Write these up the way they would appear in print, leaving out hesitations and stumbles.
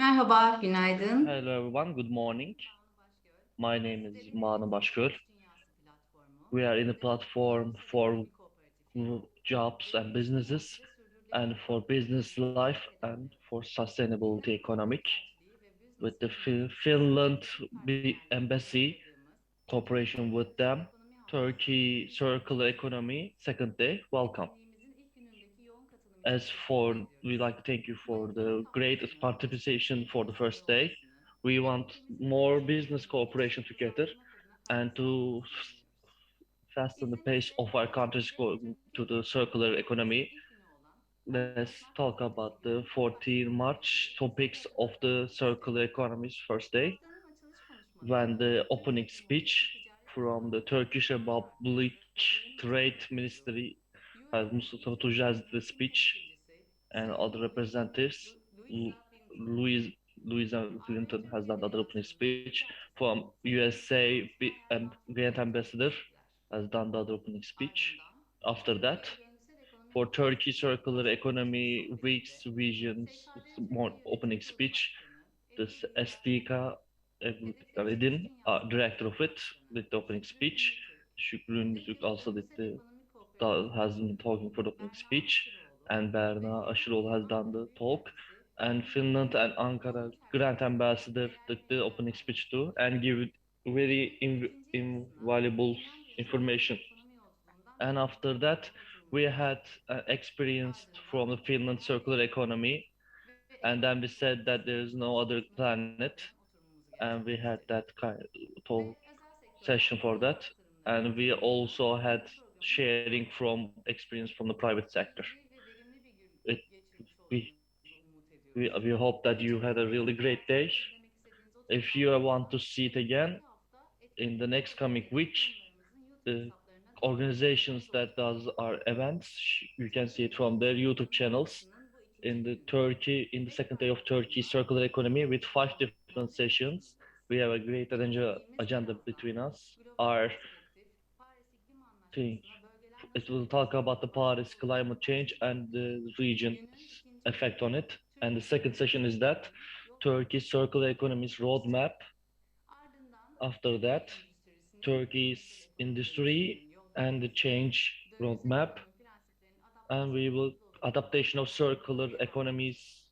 Merhaba, günaydın. Hello everyone, good morning. My name is Manu Başgöl. We are in a platform for jobs and businesses and for business life and for sustainability economic with the Finland embassy cooperation with them. Turkey circular economy second day. Welcome. As for we like to thank you for the great participation for the first day. We want more business cooperation together and to fasten the pace of our countries going to the circular economy. Let's talk about the 14 March topics of the circular economy's first day when the opening speech from the Turkish Public Trade Ministry has Mustafa Tujaz the speech and other representatives. Louisa Clinton has done the opening speech. From USA, Grand Ambassador has done the opening speech. After that, for Turkey Circular Economy Week's Visions more opening speech, this SDK Edin, director of it, did the opening speech. Şükrü Müzik also did has been talking for the opening speech, and Berna Aşıroğlu has done the talk. And Finland and Ankara Grand Ambassador did the opening speech too, and give very invaluable information. And after that, we had experienced from the Finland circular economy, and then we said that there is no other planet, and we had that kind of talk session for that, and we also had sharing from experience from the private sector. It, we, we hope that you had a really great day. If you want to see it again, in the next coming week, yayınlarımızın YouTube the hesaplarına da organizations that ulaşabilirsiniz. does our events, you can see it from their YouTube channels. Turnuvasının bu ikinci In the gününde Turkey, in the ev second day of sahipliğini Turkey yapan circular economy with five Finlandiya'ya different sessions. konuşacaksınız. We have a great Geçtiğimiz agenda birazdan between us. global Our perspektif, Paris İklim thing, Anlaşması'na bölgeler it nasıl will talk katılacak about the başlığı Paris olacak climate change bahsedeceğiz. and the region's Günün ikinci effect on gününde it. And the Türkiye second Cumhuriyeti session is that ülkelerinin yol Turkey haritası circular üzerinde economy's çalışacak. roadmap. Ardından After Türkiye that, endüstrisinin ve yeşil Turkey's ekonomi industry dönüşümünün yol and the haritası, change döngüsel roadmap, ekonomi prensiplerinin and we adaptasyonu will nasıl olacak adaptation of konuşmalarımız circular devam edecek. economies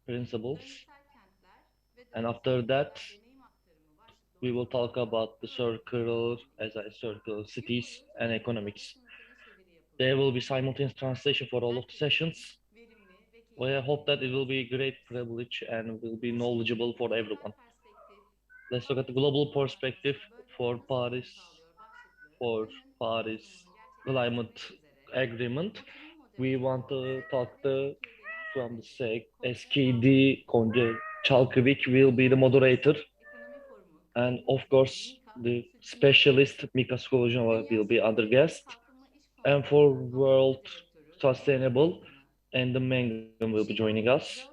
principles. Döngüsel kentler ve And döngüsel after that, kentler deneyim aktarımı başlıklı we will talk oturumlarda about the projeleri circular, as yorumlayacağız. I circle Gün cities boyu and Türkiye'de economics. simultane çeviri There yapılacak. will be simultaneous translation for all of the Herkes için sessions. verimli ve Well, I keyifli hope bir that it will eğitim be a great sağlayacağız. privilege and will be Şimdi knowledgeable for global everyone. perspektif, Let's look at the Paris global İklim perspective Anlaşması'na bölgeler for nasıl uyum sağlıyor For günün ilk Paris oturumunu climate gerçekleştirmek üzere agreement. oturum We want moderatörü to talk SKD the Türkiye Genel from the Sekreteri Konca SKD Çalkıvik. Konca Çalkıvik will be the moderator, Uluslararası Ekonomi Forumu and kayıt of yönetmeni course Mika the Suçinova. specialist Mika Skolozhova Dünya will be other Sanayi ve guest, Kalkınma İş and for Konseyi'nin Amerika World Direktörü Xiao Sustainable Meng'en. and the Mengum will be joining Xian us Jiaotong,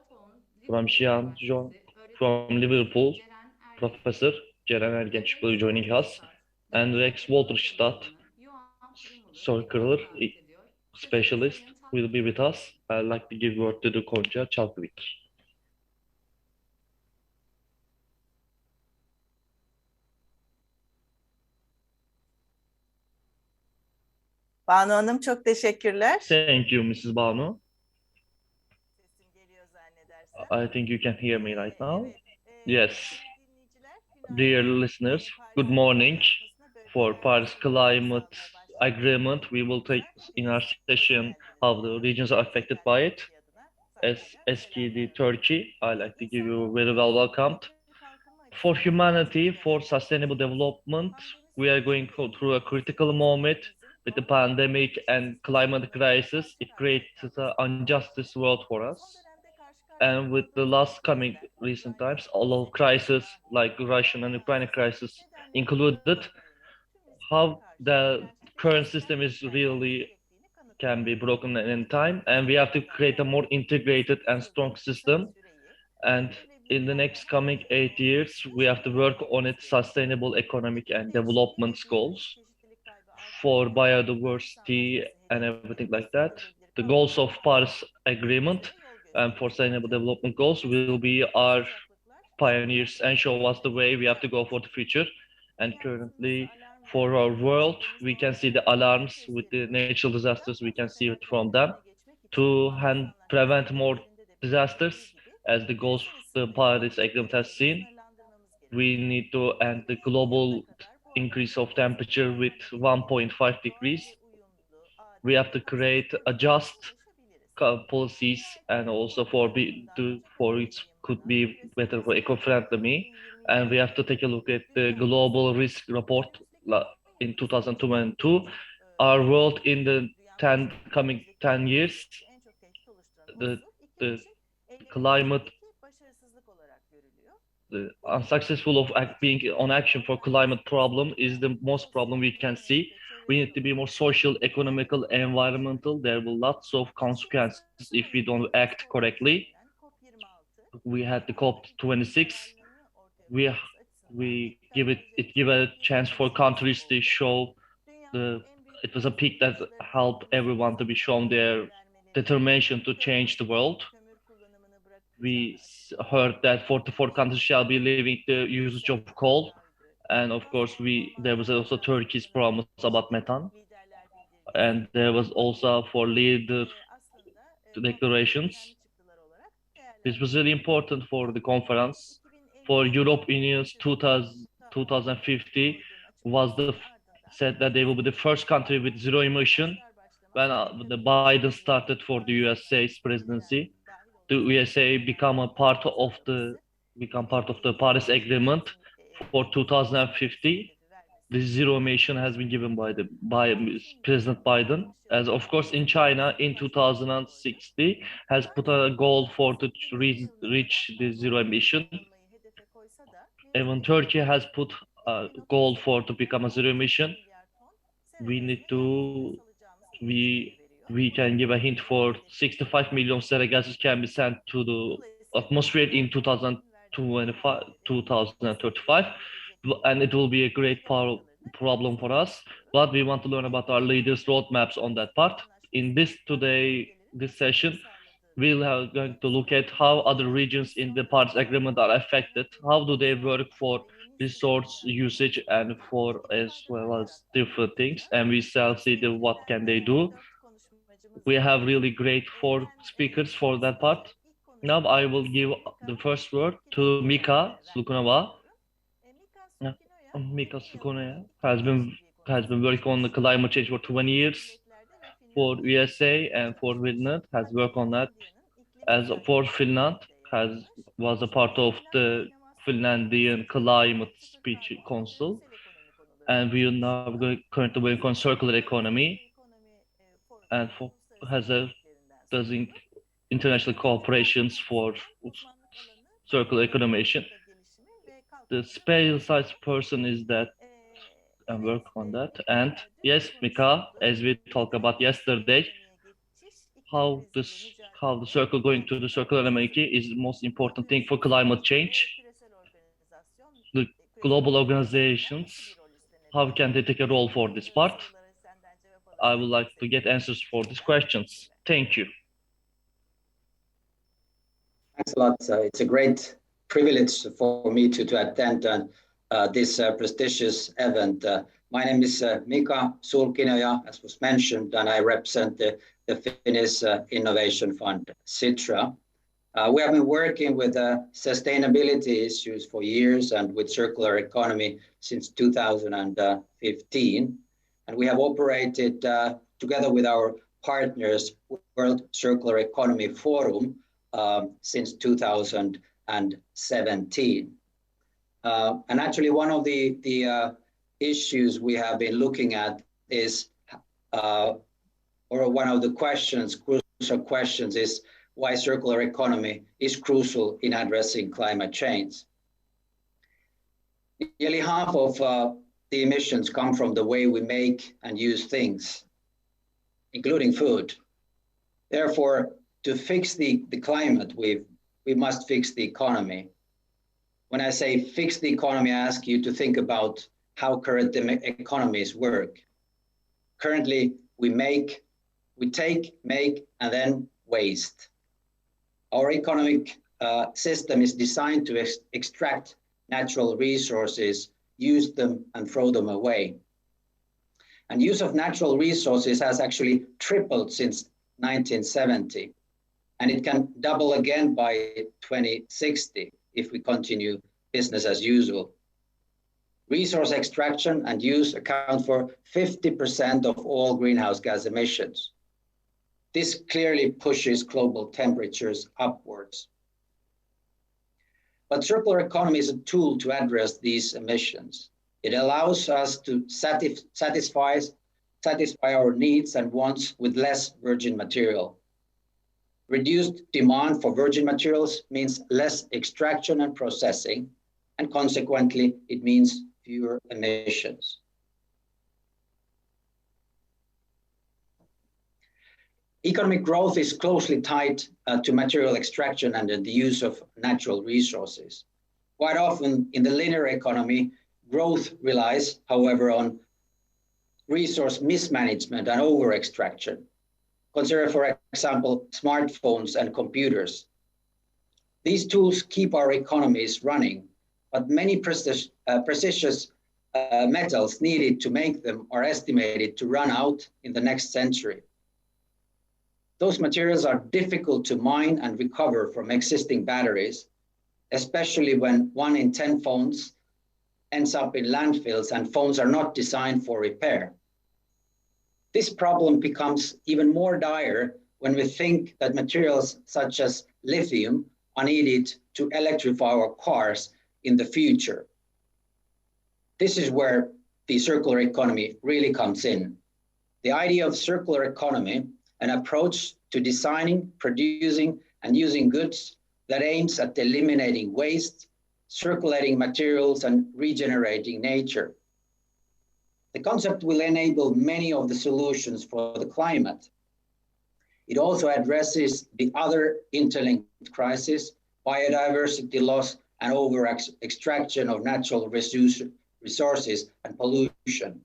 from Liverpool Xi'an Üniversitesi öğretim from üyesi Liverpool, Ceren Ergenç Professor Ceren ve Ergenç will be Rex joining us, Walterstadt, and döngüsel Rex ekonomi Walterstadt, çalışanı Yuan Frimu'yu circular ekrana davet ediyor. Sözü specialist, Sayın will be Çalkıvik'e with us. bırakıyorum. I'd like to give word to the Konca Çalkıvik. Banu Hanım çok teşekkürler. Thank you, Mrs. Banu. Sesim geliyor zannedersem. I think you can hear me right now. Evet, Yes. sevgili dinleyiciler, Dear günaydın. listeners, Paris good İklim morning. Anlaşması'na For bölgeler Paris nasıl uyum Climate sağlıyor başlıklı Agreement, we will take oturumumuza in our hepiniz hoş session geldiniz how the diyorum. regions are affected by it. Türkiye adına As saygıyla SKD selamlarımı. Turkey, I like to give you İnsanlık very well welcomed. sürdürülebilir kalkınma For açısından kritik humanity, for dönemden sustainable geçiyoruz. development, Pandemi we are süreci going ve through a critical moment hepimizin with the Avrupa Birliği pandemic and üyesi climate olmamızla crisis. It beraber creates an kalması unjustice world for son us. dönemde karşı karşıya And with the kaldığımız last büyük coming krizler, recent Ukrayna times, all of meselesi crisis başta like Russian and Ukrayna Ukraine krizi crisis nedenlerini included, çözüldüğünü, tüm risklere how karşı the dirençli current sistem system is inşa etmemiz really gerektiğini can kanıtlıyor. be broken at any time, and we Önümüzdeki have to aylarda create a more integrated 8 and yıllık strong kısa bir system. süreyi And sürdürülebilir in the kalkınma next coming hedeflerine 8 years, we ulaşmasında have to work on şekillendirmemiz its gerekiyor. sustainable economic İklim and değişikliği development ve goals biyoçeşitlilik kaybı for artışıyla Paris biodiversity Anlaşması and everything hedeflerinin like that. sürdürülebilir The goals kalkınmaya of Paris ulaşabilmemize Agreement yol and for gösterecek. sustainable development goals will Extrem be iklim our sıcaklıklar, seller pioneers ve and show us the kuraklıkların way we have to artacağı go for the future. gerçeğiyle And dünya ısınması currently, alarm for our verdiği world, deniz we can see dalgaları the uyarılarını alarms with the gösteriyor. natural Daha disasters. We can fazla see it felaketlerin from them önüne geçmek için to Paris Anlaşması prevent more hedeflerinde de belirtildiği disasters gibi as the goals küresel the ısınmayı Paris bir Agreement has derecede seen. sınırlandırmamız We gerekiyor. need to end the 2050 yılına global kadar bu increase alanda of yüksek temperature with karbon intensite, 1.5 doğal degrees. ve uyumlu, We adil have ve to kapsayıcı create a politikalara just ulaşabiliriz. policies, Dünya and Ekonomik also Forumu for tarafından Ocak for ayında it could yayımlanan be Küresel better for Isınma eco-friendly Raporu me. And we 2022 have to take a look at the dünya global ısınımının risk report önümüzdeki 10 in yıl içerisinde 2022. Our world in the dünyanın 10 yaşadığı coming önümüzdeki 10 10 yıl years, içerisinde en çok tehdit oluşturan the unsur iklim the için climate eylenebilirlikteki başarısızlık olarak görülüyor. the Bu nedenle unsuccessful of being on action for climate problem is the most problem we can ekonomik see. ve We çevresel need to be more olarak social, dünyayı economical, kurtarmak. environmental. There will lots of Geçtiğimiz consequences Kasım if we ayında don't act Glasgow'da correctly. düzenlenen COP26, We had the dünyada iklim COP26. kararlılığını ortaya We koyması açısından we give dikkat it give çekecek a bir chance for buluşması countries to oldu. show Dünyanın the. en büyük It was a fosil peak that yakıtlarından helped fosil everyone to be shown yakıtlara their yer vermelerini, determination to change the world. kömür kullanımını bırakacağını We açıkladı. heard that 44 countries shall be leaving the usage of Küresel coal, salgı, and of course Glasgow there was Ormanlar also Turkey's Operasyonunu promise about yöneten methane, liderler and bildirgesi there was also for leader aslında COP'taki önemli declarations. çıktılar olarak This was really değerlendirildi. important for the conference. For 2050 Europe yılına Union's yakın 2050 koyduğunu was açıklamasının ardından said that they will be the first country with zero emission. başlar başlamaz When Amerika the Birleşik Biden Devletleri'nin started for the Paris'ten USA's presidency, dahil the olacak USA become a part of the uluslararası Paris Agreement for iklim değişikliği 2050. hedefi vermesi The zero emission has been given by President Biden. As of course in China in 2060 has put a goal for to reach the zero emission. hedefe koysa da Even mevcut Turkey iklim has put goal for to become a zero emission, we need to we can give a hint for 65 million sera gases can be sent to the atmosphere in 2025, 2035, and it will be a great problem for us. But we want to learn about our leaders' roadmaps on that part. In this session, going to look at how other regions in the Paris Agreement are affected. How do they work for resource usage and for as well as different things, and we shall see what can they do. We have really great four speakers for that part. Now I will give the first word to Mika Slukunova. Mika Slukunova has been working on the climate change for 20 years for USA, and for Finland has worked on that. As for Finland, has was a part of the Finlandian Climate Speech Council, and we are now currently working on circular economy, and has a does international cooperations for circular economy. The specialized person is that and work on that. And yes, Mika, as we talked about yesterday, how the circle going to the circular economy is the most important thing for climate change. The global organizations, how can they take a role for this part? I would like to get answers for these questions. Thank you. Thanks a lot. It's a great privilege for me to attend this prestigious event. My name is Mika Sulkinoja, as was mentioned, and I represent the Finnish Innovation Fund, Sitra. We have been working with sustainability issues for years and with circular economy since 2015. And we have operated together with our partners, World Circular Economy Forum, since 2017. And actually one of the issues we have been looking at is, or one of the crucial questions is why circular economy is crucial in addressing climate change. Nearly half of the emissions come from the way we make and use things, including food. Therefore, to fix the climate, we must fix the economy. When I say fix the economy, I ask you to think about how current economies work. Currently, we take, make, and then waste. Our economic system is designed to extract natural resources, use them, and throw them away. And use of natural resources has actually tripled since 1970. And it can double again by 2060 if we continue business as usual. Resource extraction and use account for 50% of all greenhouse gas emissions. This clearly pushes global temperatures upwards. But circular economy is a tool to address these emissions. It allows us to satisfy our needs and wants with less virgin material. Reduced demand for virgin materials means less extraction and processing, and consequently, it means fewer emissions. Economic growth is closely tied to material extraction and the use of natural resources. Quite often in the linear economy, growth relies, however, on resource mismanagement and over-extraction. Consider, for example, smartphones and computers. These tools keep our economies running, but many precious metals needed to make them are estimated to run out in the next century. Those materials are difficult to mine and recover from existing batteries, especially when 1 in 10 phones ends up in landfills and phones are not designed for repair. This problem becomes even more dire when we think that materials such as lithium are needed to electrify our cars in the future. This is where the circular economy really comes in. The idea of circular economy, an approach to designing, producing, and using goods that aims at eliminating waste, circulating materials, and regenerating nature. The concept will enable many of the solutions for the climate. It also addresses the other interlinked crises, biodiversity loss and over-extraction of natural resources and pollution.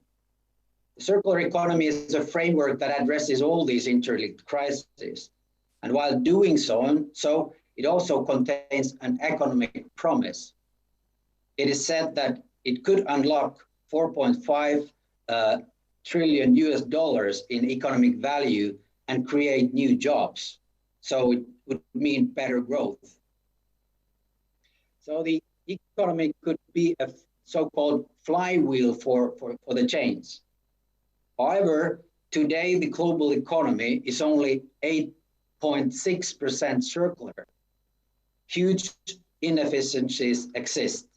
The circular economy is a framework that addresses all these interlinked crises. And while doing so, it also contains an economic promise. It is said that it could unlock 4.5 trillion US dollars in economic value and create new jobs. So it would mean better growth. So the economy could be a so-called flywheel for the change. However, today the global economy is only 8.6% circular. Huge inefficiencies exist.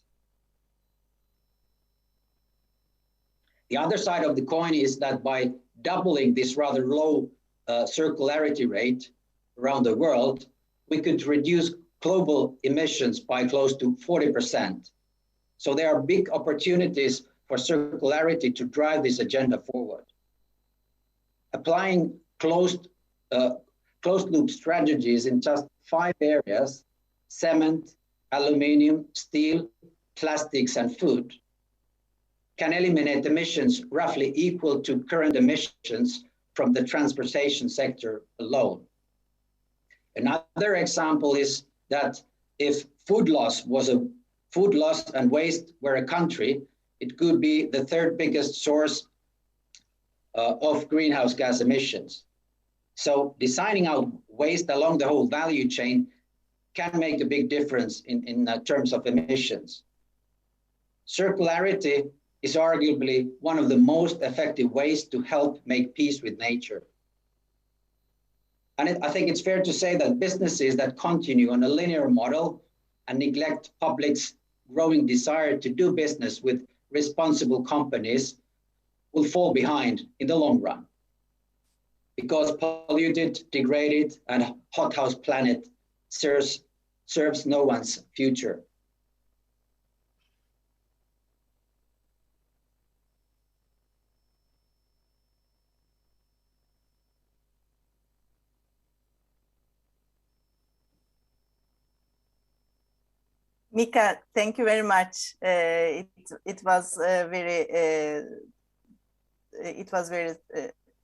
The other side of the coin is that by doubling this rather low circularity rate around the world, we could reduce global emissions by close to 40%. So there are big opportunities for circularity to drive this agenda forward. Applying closed loop strategies in just 5 areas, cement, aluminum, steel, plastics, and food, can eliminate emissions roughly equal to current emissions from the transportation sector alone. Another example is that if food loss and waste were a country, it could be the 3rd biggest source of greenhouse gas emissions. So designing out waste along the whole value chain can make a big difference in terms of emissions. Circularity is arguably one of the most effective ways to help make peace with nature. And I think it's fair to say that businesses that continue on a linear model and neglect public's growing desire to do business with responsible companies will fall behind in the long run. Because polluted, degraded, and hothouse planet serves no one's future. Mika, thank you very much. It was very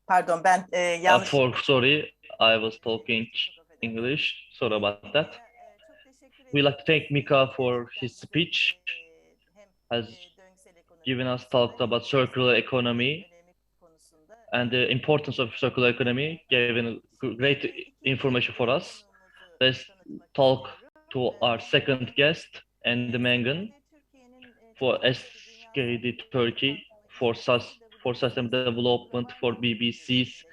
pardon ben yanlış. Sorry, I was talking English. Sorry about that. We'd like to thank Mika for his speech, has given us talked about circular economy and the importance of circular economy, given great information for us. Let's talk to our second guest, Andy Mangan, for SKD Turkey, for Sustainable Development for BBC's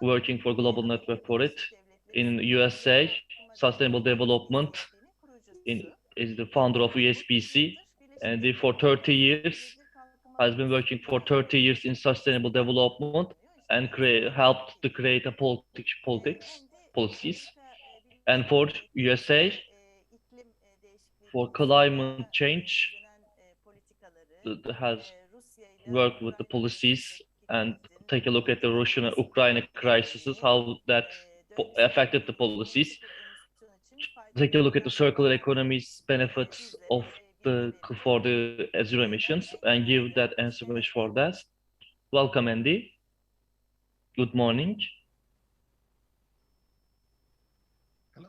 working for Global Network for it. In USA, Sustainable Development is the founder of USBC, and for 30 years has been working for 30 years in sustainable development and helped to create a policies. And for USA, for climate change, has worked with the policies and take a look at the Russian and Ukraine crises, how that affected the policies. Take a look at the circular economy's benefits of for the zero emissions and give that answer for that. Welcome, Andy. Good morning. Hello.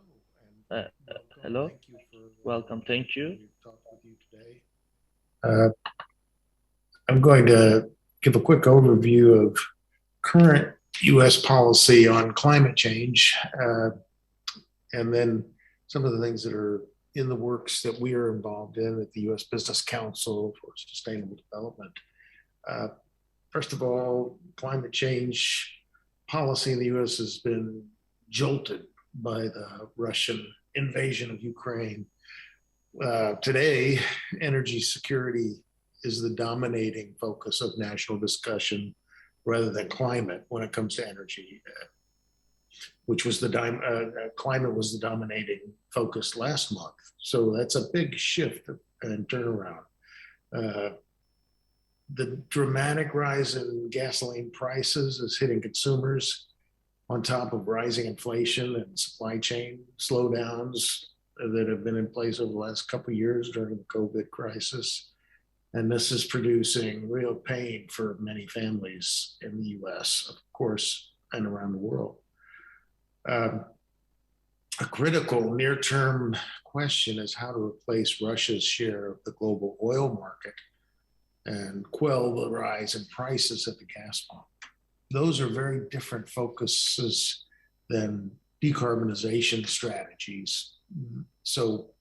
And hello. Thank you for welcome. Thank you. Talk with you today. I'm going to give a quick overview of current U.S. policy on climate change, and then some of the things that are in the works that we are involved in at the U.S. Business Council for Sustainable Development. First of all, climate change policy in the U.S. has been jolted by the Russian invasion of Ukraine. Today, energy security is the dominating focus of national discussion rather than climate when it comes to energy, which was climate was the dominating focus last month. So that's a big shift and turnaround. The dramatic rise in gasoline prices is hitting consumers on top of rising inflation and supply chain slowdowns that have been in place over the last couple of years during the COVID crisis. And this is producing real pain for many families in the US, of course, and around the world. A critical near-term question is how to replace Russia's share of the global oil market and quell the rise in prices at the gas pump. Those are very different focuses than decarbonization strategies. So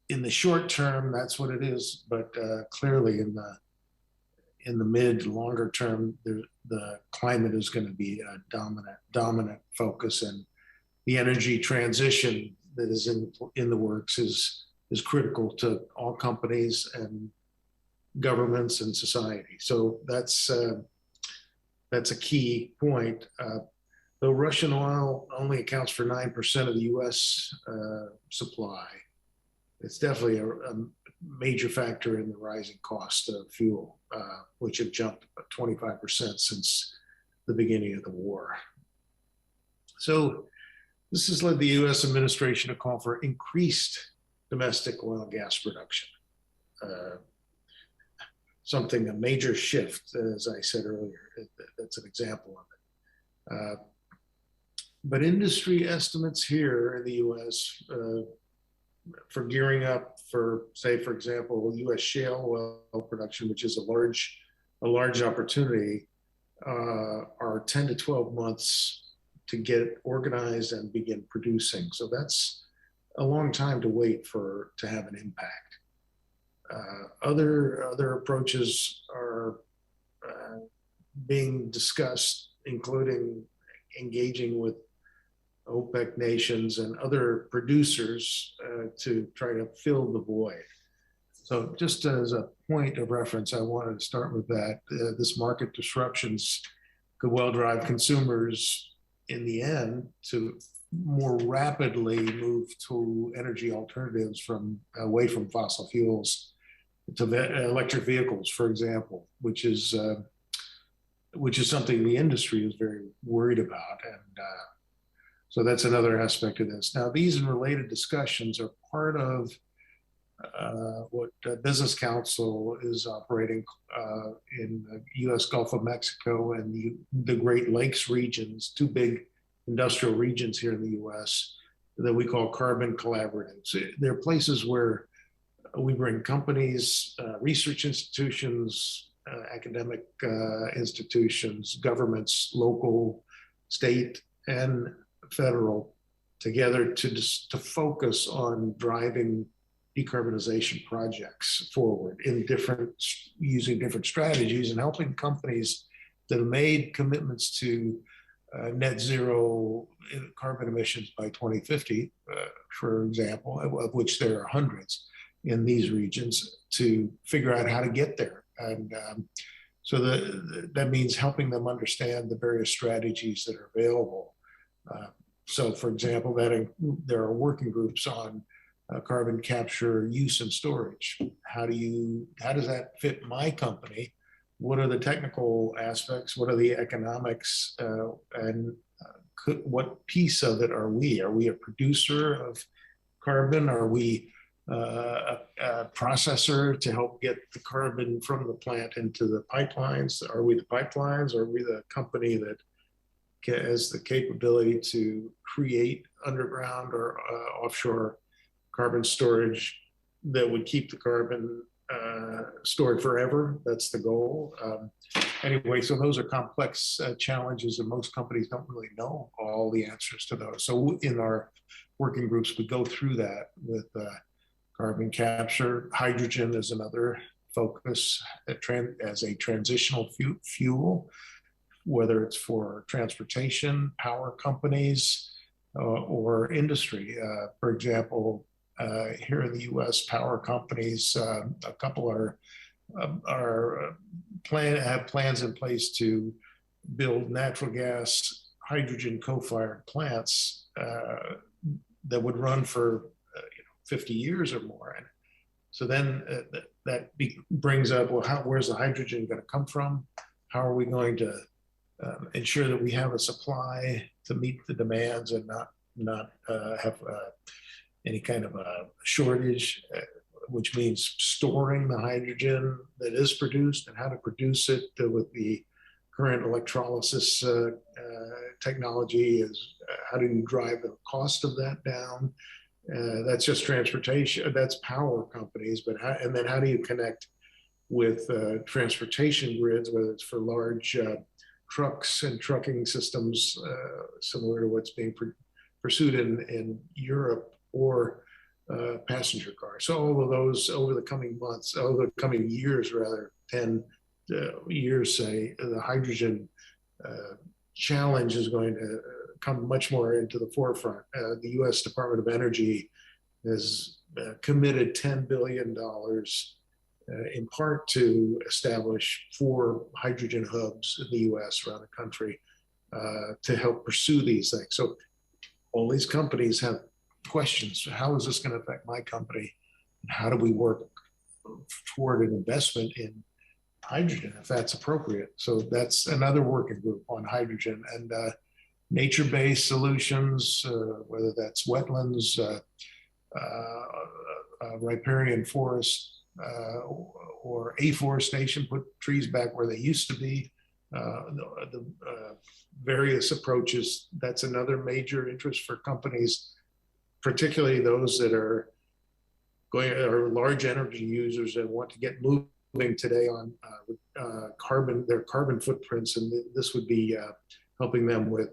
in the short term, that's what it is, but clearly in the mid, longer term, the climate is going to be a dominant focus, and the energy transition that is in the works is critical to all companies and governments and society. So that's a key point. Though Russian oil only accounts for 9% of the U.S. Supply, it's definitely a major factor in the rising cost of fuel, which have jumped about 25% since the beginning of the war. So this has led the U.S. administration to call for increased domestic oil and gas production. A major shift, as I said earlier. That's an example of it. But industry estimates here in the U.S. For gearing up for, say, for example, U.S. shale oil production, which is a large opportunity, are 10 to 12 months to get organized and begin producing. So that's a long time to wait to have an impact. Other approaches are being discussed, including engaging with OPEC nations and other producers to try to fill the void. So just as a point of reference, I wanted to start with that. This market disruptions could well drive consumers in the end to more rapidly move to energy alternatives away from fossil fuels to electric vehicles, for example, which is something the industry is very worried about. And so that's another aspect of this. Now, these and related discussions are part of what Business Council is operating in the U.S. Gulf of Mexico and the Great Lakes regions, two big industrial regions here in the U.S. that we call carbon collaboratives. They're places where we bring companies, research institutions, academic institutions, governments, local, state, and federal together to focus on driving decarbonization projects forward using different strategies and helping companies that have made commitments to net zero carbon emissions by 2050, for example, of which there are hundreds in these regions, to figure out how to get there. And so that means helping them understand the various strategies that are available. So, for example, there are working groups on carbon capture, use, and storage. How does that fit my company? What are the technical aspects? What are the economics? What piece of it are we? Are we a producer of carbon? Are we a processor to help get the carbon from the plant into the pipelines? Are we the pipelines? Or are we the company that has the capability to create underground or offshore carbon storage that would keep the carbon stored forever? That's the goal. Anyway, so those are complex challenges, and most companies don't really know all the answers to those. So in our working groups, we go through that with carbon capture. Hydrogen is another focus as a transitional fuel, whether it's for transportation, power companies, or industry. For example, here in the U.S., power companies, a couple have plans in place to build natural gas, hydrogen co-fired plants that would run for 50 years or more. And So then brings up, well, where's the hydrogen going to come from? How are we going to ensure that we have a supply to meet the demands and not have any kind of a shortage, which means storing the hydrogen that is produced and how to produce it with the current electrolysis technology is how do you drive the cost of that down? That's just transportation, that's power companies, but and then how do you connect with transportation grids, whether it's for large trucks and trucking systems, similar to what's being pursued in Europe, or passenger cars. So all of those over the coming months, over the coming years, rather, 10 years, say, the hydrogen challenge is going to come much more into the forefront. The U.S. Department of Energy has committed $10 billion in part to establish 4 hydrogen hubs in the U.S. around the country to help pursue these things. So all these companies have questions. How is this going to affect my company? How do we work toward an investment in hydrogen if that's appropriate? So that's another working group on hydrogen and nature-based solutions, whether that's wetlands, riparian forest, or afforestation, put trees back where they used to be. The various approaches, that's another major interest for companies, particularly those that are large energy users and want to get moving today on their carbon footprints, and this would be helping them with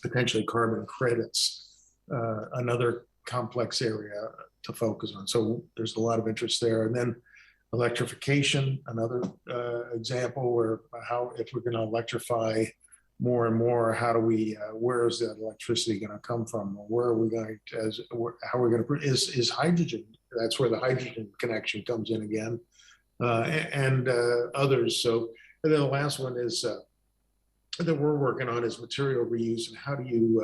potentially carbon credits, another complex area to focus on. So there's a lot of interest there. And then electrification, another example where if we're going to electrify more and more, how do we, where is that electricity going to come from? Where are we going to, how are we going to, is hydrogen, that's where the hydrogen connection comes in again, and others. So, and then the last one is, that we're working on is material reuse, and how do you,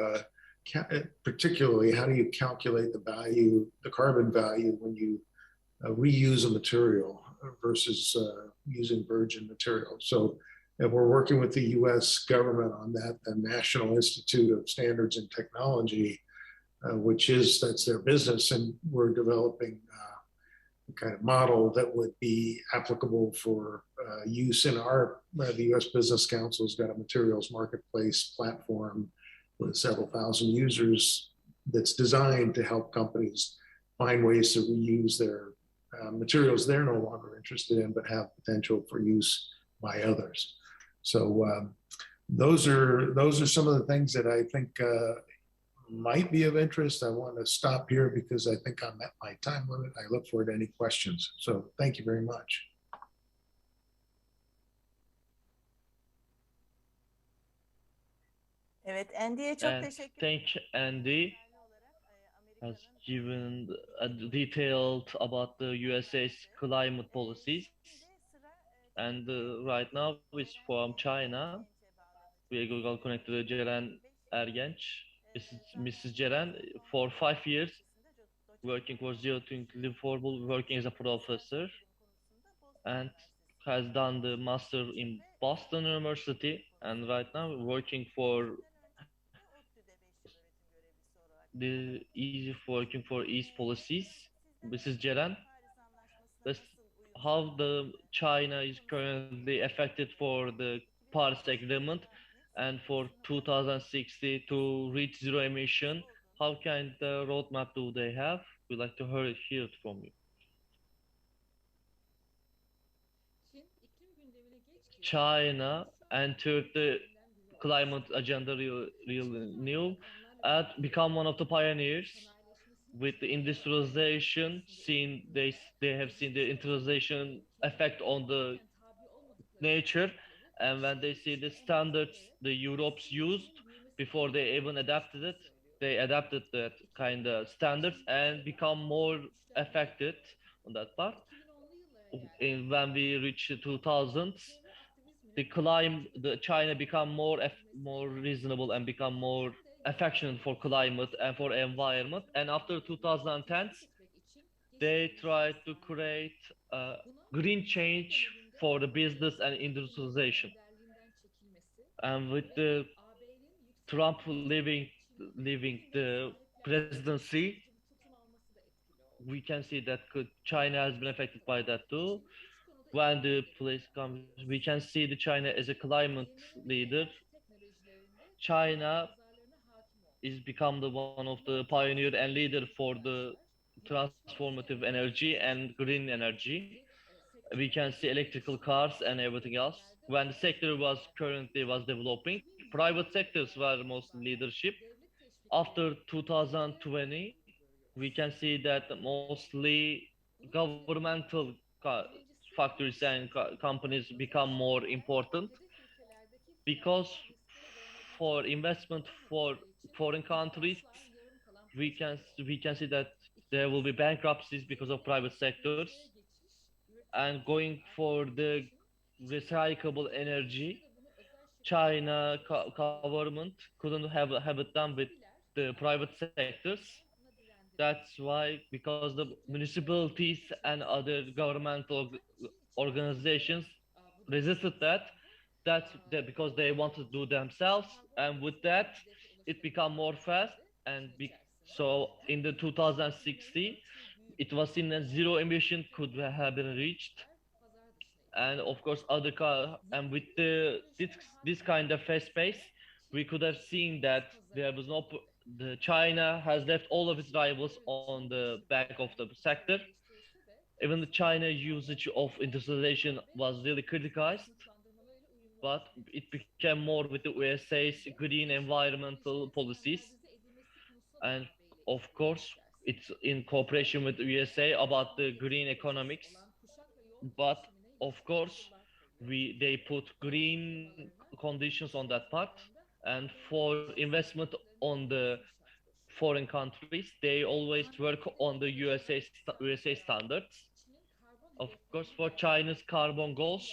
particularly, how do you calculate the value, the carbon value when you reuse a material versus using virgin material. So and we're working with the US government on that, the National Institute of Standards and Technology, that's their business. And we're developing a kind of model that would be applicable for use in the US Business Council has got a materials marketplace platform with several thousand users that's designed to help companies find ways to reuse their materials they're no longer interested in, but have potential for use by others. So those are some of the things that I think might be of interest. I want to stop here because I think I'm at my time limit. I look forward to any questions. So thank you very much. Evet, Andy'ye çok And teşekkür thank Andy has given detailed about the USA's climate policies. And right now it's from China. We will connect to Ceren Ergenç. Mrs. Ceren, for 5 years, working for Geothinking Liverpool, working as a professor, and has done the master in Boston University, and right now working for East policies. Mrs. Ceren, how the China is currently affected for the Paris Agreement and for 2060 to reach zero emission. How kind of roadmap do they have? We'd like to hear it from you. China entered the climate agenda real new and become one of the pioneers with the industrialization. They have seen the industrialization effect on the nature, and when they see the standards the Europe's used before they even adapted it, they adapted that kind of standards and become more affected on that part. When we reach the 2000s, the China become more reasonable and become more affectionate for climate and for environment. And after 2010s, they try to create a green change for the business and industrialization. And with the Trump leaving the presidency, we can see that China has been affected by that too. When the place comes, we can see the China as a climate leader. China is become the one of the pioneer and leader for the transformative energy and green energy. We can see electrical cars and everything else. When the sector was developing, private sectors were mostly leadership. After 2020, we can see that mostly governmental factories and companies become more important because for investment for foreign countries, we can see that there will be bankruptcies because of private sectors and going for the recyclable energy. China government couldn't have it done with the private sectors. That's why, because the municipalities and other governmental organizations resisted that. That because they want to do themselves, and with that, it become more fast. So in the 2060, it was seen that zero emission could have been reached, and of course other car and with this kind of fast pace, we could have seen that there was no the China has left all of its rivals on the back of the sector. Even the China usage of industrialization was really criticized, but it became more with the USA's green environmental policies. And of course, it's in cooperation with the USA about the green economics. But of course, they put green conditions on that part. And for investment on the foreign countries, they always work on the USA standards. Of course, for China's carbon goals,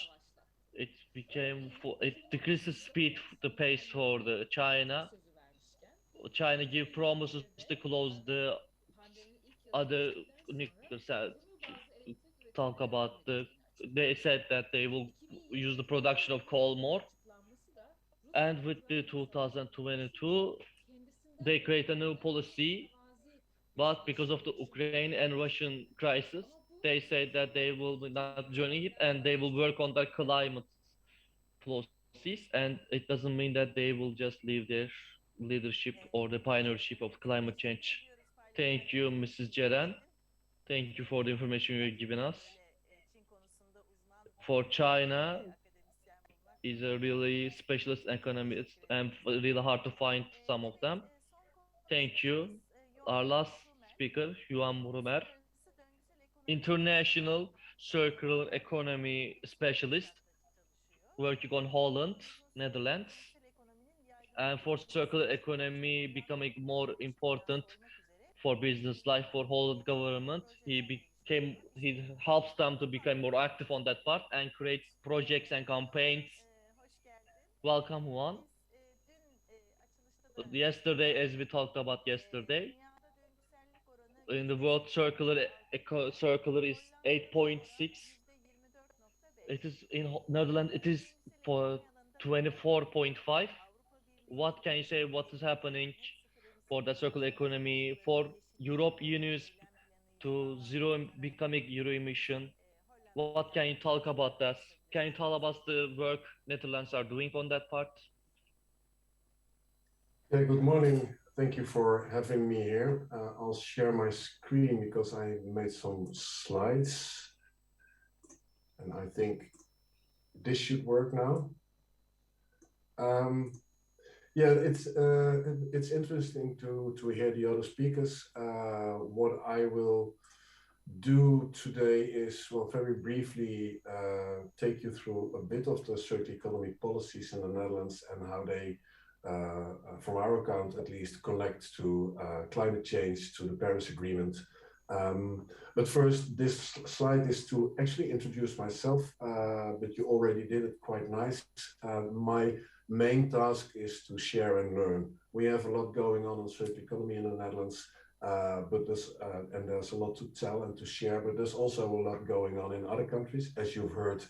it decreases speed the pace for the China. China give promises to close the other nuclear cells. Talk about they said that they will use the production of coal more. And with the 2022, they create a new policy, but because of the Ukraine and Russian crisis, they said that they will be not joining it and they will work on the climate policies. And it doesn't mean that they will just leave their leadership or the pioneership of climate change. Thank you, Mrs. Ceren. Thank you for the information you're giving us. For China, is a really specialist economist and really hard to find some of them. Thank you. Our last speaker, Yuan Murumer, international circular economy specialist working on Holland, Netherlands. And for circular economy becoming more important for business life for Holland government, he helps them to become more active on that part and creates projects and campaigns. Welcome, Juan. Yesterday, as we talked about yesterday, in the world circular is 8.6. It is in Netherlands. It is for 24.5. What can you say? What is happening for the circular economy for Europe Union to becoming zero emission? What can you talk about that? Can you tell about the work Netherlands are doing on that part? Yeah, good morning. Thank you for having me here. I'll share my screen because I made some slides. And I think this should work now. Yeah, it's interesting to hear the other speakers. What I will do today is, well, very briefly take you through a bit of the circular economy policies in the Netherlands and how they, from our account at least, connect to climate change, to the Paris Agreement. But first, this slide is to actually introduce myself, but you already did it quite nice. My main task is to share and learn. We have a lot going on circular economy in the Netherlands. but there's a lot to tell and to share, but there's also a lot going on in other countries, as you've heard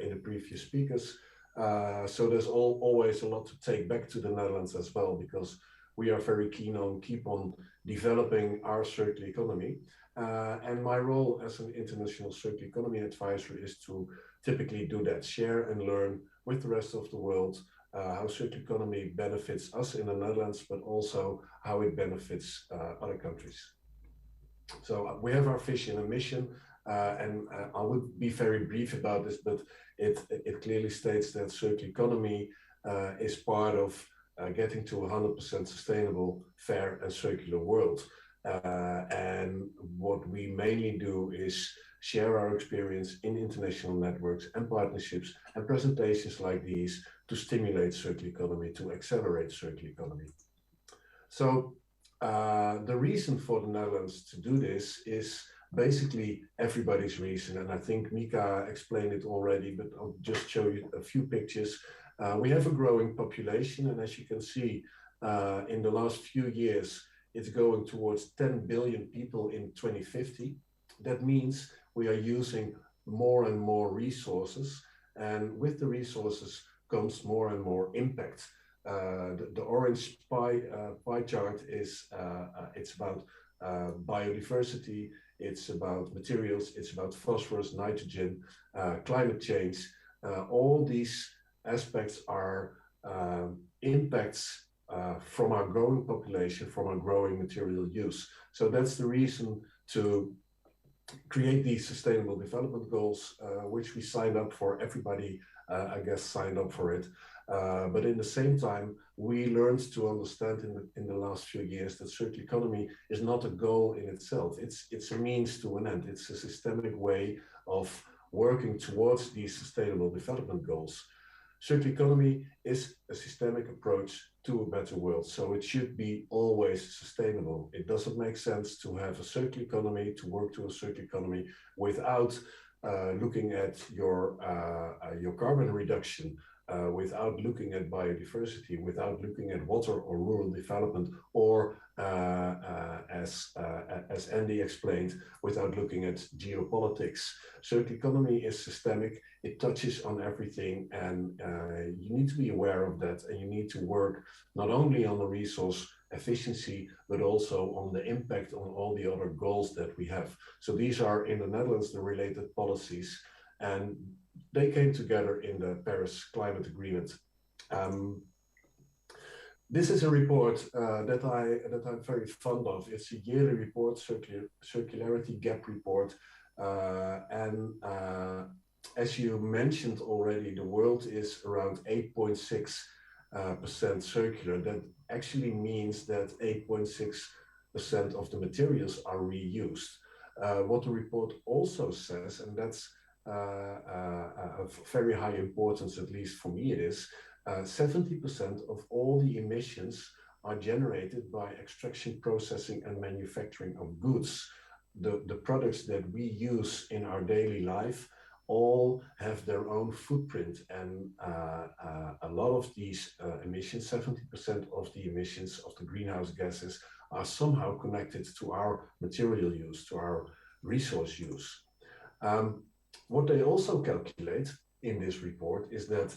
in the previous speakers. So there's always a lot to take back to the Netherlands as well, because we are very keen on keep on developing our circular economy. And my role as an international circular economy advisor is to typically do that, share and learn with the rest of the world how circular economy benefits us in the Netherlands, but also how it benefits other countries. So we have our vision and mission, and I would be very brief about this, but it clearly states that circular economy is part of getting to a 100% sustainable, fair and circular world. And what we mainly do is share our experience in international networks and partnerships and presentations like these to stimulate circular economy, to accelerate circular economy. So the reason for the Netherlands to do this is basically everybody's reason. And I think Mika explained it already, but I'll just show you a few pictures. We have a growing population, and as you can see, in the last few years, it's going towards 10 billion people in 2050. That means we are using more and more resources, and with the resources comes more and more impact. The orange pie chart is it's about biodiversity, it's about materials, it's about phosphorus, nitrogen, climate change. All these aspects are impacts from our growing population, from our growing material use. So that's the reason to create these sustainable development goals, which we signed up for. Everybody, I guess, signed up for it. But in the same time, we learned to understand in the last few years that circular economy is not a goal in itself. It's a means to an end. It's a systemic way of working towards these sustainable development goals. Circular economy is a systemic approach to a better world, so it should be always sustainable. It doesn't make sense to have a circular economy, to work to a circular economy without looking at your carbon reduction, without looking at biodiversity, without looking at water or rural development, or as Andy explained, without looking at geopolitics. Circular economy is systemic. It touches on everything, and you need to be aware of that, and you need to work not only on the resource efficiency, but also on the impact on all the other goals that we have. So these are in the Netherlands the related policies, and they came together in the Paris Climate Agreement. This is a report that I'm very fond of. It's a yearly report, circularity gap report, and as you mentioned already, the world is around 8.6% circular. That actually means that 8.6% of the materials are reused. What the report also says, and that's of very high importance, at least for me it is, 70% of all the emissions are generated by extraction, processing and manufacturing of goods. The products that we use in our daily life all have their own footprint, and a lot of these emissions, 70% of the emissions of the greenhouse gases, are somehow connected to our material use, to our resource use. What they also calculate in this report is that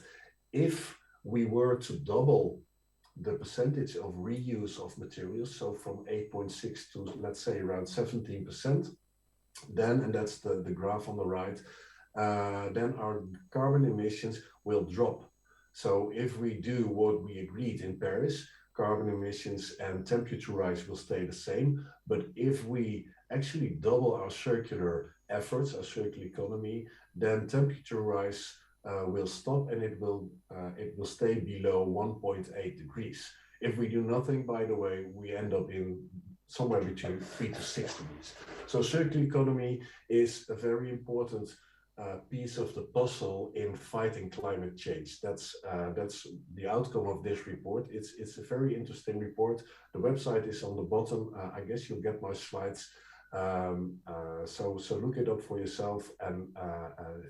if we were to double the percentage of reuse of materials, so from 8.6 to, let's say, around 17%, then, and that's the graph on the right, then our carbon emissions will drop. So if we do what we agreed in Paris, carbon emissions and temperature rise will stay the same. But if we actually double our circular efforts, our circular economy, then temperature rise will stop, and it will stay below 1.8 degrees. If we do nothing, by the way, we end up in somewhere between 3 to 6 degrees. So circular economy is a very important piece of the puzzle in fighting climate change. That's the outcome of this report. It's a very interesting report. The website is on the bottom. I guess you'll get my slides. So look it up for yourself, and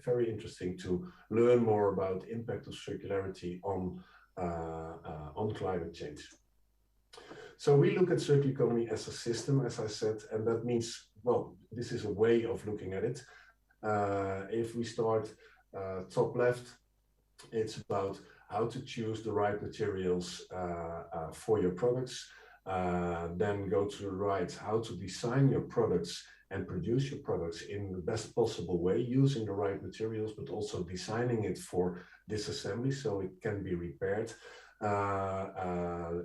very interesting to learn more about the impact of circularity on climate change. So we look at circular economy as a system, as I said, and that means, well, this is a way of looking at it. If we start top left, it's about how to choose the right materials for your products. Then go to the right, how to design your products and produce your products in the best possible way, using the right materials, but also designing it for disassembly so it can be repaired.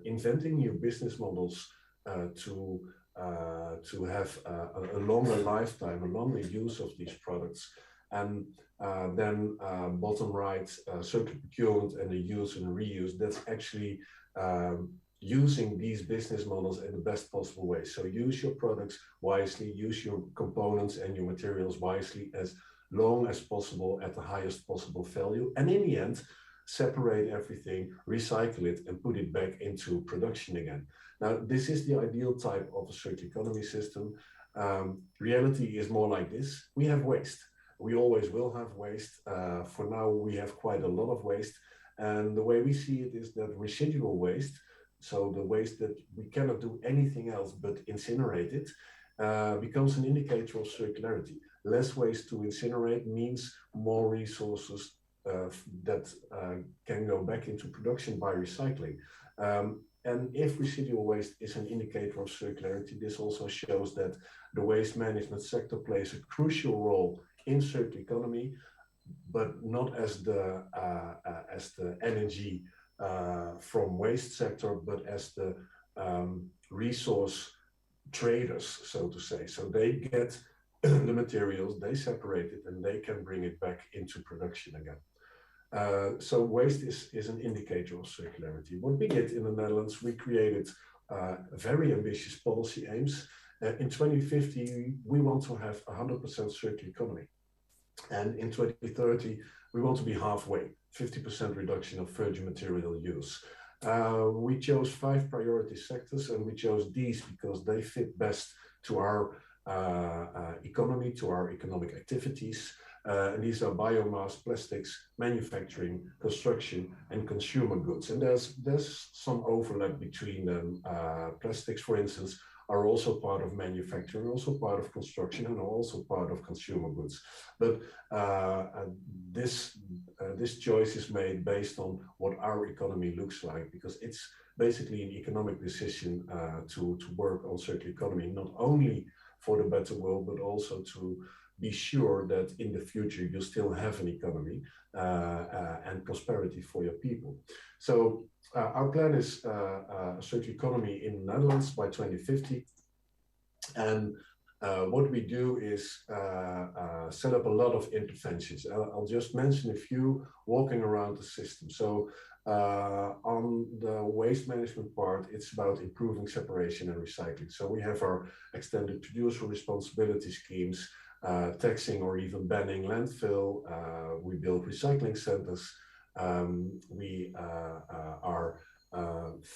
Inventing new business models to have a longer lifetime, a longer use of these products. And then bottom right, circular procurement and the use and reuse, that's actually using these business models in the best possible way. So use your products wisely, use your components and your materials wisely as long as possible at the highest possible value. And in the end, separate everything, recycle it, and put it back into production again. Now, this is the ideal type of a circular economy system. Reality is more like this. We have waste. We always will have waste. For now, we have quite a lot of waste. And the way we see it is that residual waste, so the waste that we cannot do anything else but incinerate it, becomes an indicator of circularity. Less waste to incinerate means more resources that can go back into production by recycling. And if residual waste is an indicator of circularity, this also shows that the waste management sector plays a crucial role in circular economy, but not as the energy from waste sector, but as the resource traders, so to say. So they get the materials, they separate it, and they can bring it back into production again. So waste is an indicator of circularity. What we did in the Netherlands, we created very ambitious policy aims. In 2050, we want to have 100% circular economy. And in 2030, we want to be halfway, 50% reduction of virgin material use. We chose 5 priority sectors, and we chose these because they fit best to our economy, to our economic activities. And these are biomass, plastics, manufacturing, construction, and consumer goods. And there's some overlap between them. Plastics, for instance, are also part of manufacturing, also part of construction, and also part of consumer goods. But this choice is made based on what our economy looks like, because it's basically an economic decision to work on circular economy, not only for the better world, but also to be sure that in the future you still have an economy and prosperity for your people. So our plan is a circular economy in the Netherlands by 2050. And what we do is set up a lot of interventions. I'll just mention a few walking around the system. So on the waste management part, it's about improving separation and recycling. So we have our extended producer responsibility schemes, taxing or even banning landfill. We build recycling centers. We are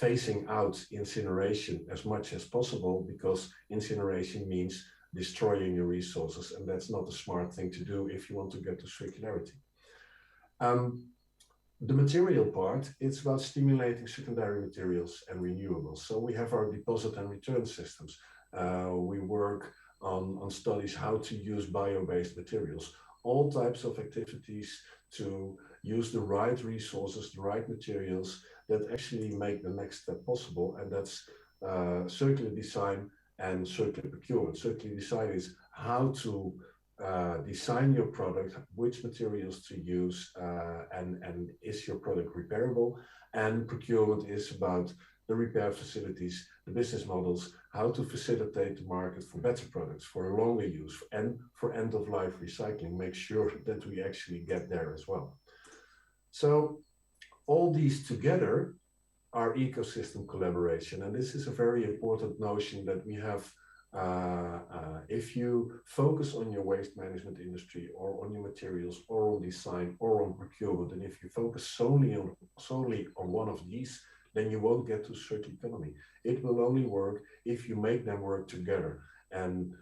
phasing out incineration as much as possible, because incineration means destroying your resources, and that's not a smart thing to do if you want to get to circularity. The material part, it's about stimulating secondary materials and renewables. So we have our deposit and return systems. We work on studies how to use bio-based materials, all types of activities to use the right resources, the right materials that actually make the next step possible. And that's circular design and circular procurement. Circular design is how to design your product, which materials to use, and is your product repairable. And procurement is about the repair facilities, the business models, how to facilitate the market for better products, for longer use, and for end-of-life recycling. Make sure that we actually get there as well. So all these together are ecosystem collaboration. And this is a very important notion that we have. If you focus on your waste management industry, or on your materials, or on design, or on procurement, and if you focus solely on one of these, then you won't get to circular economy. It will only work if you make them work together. And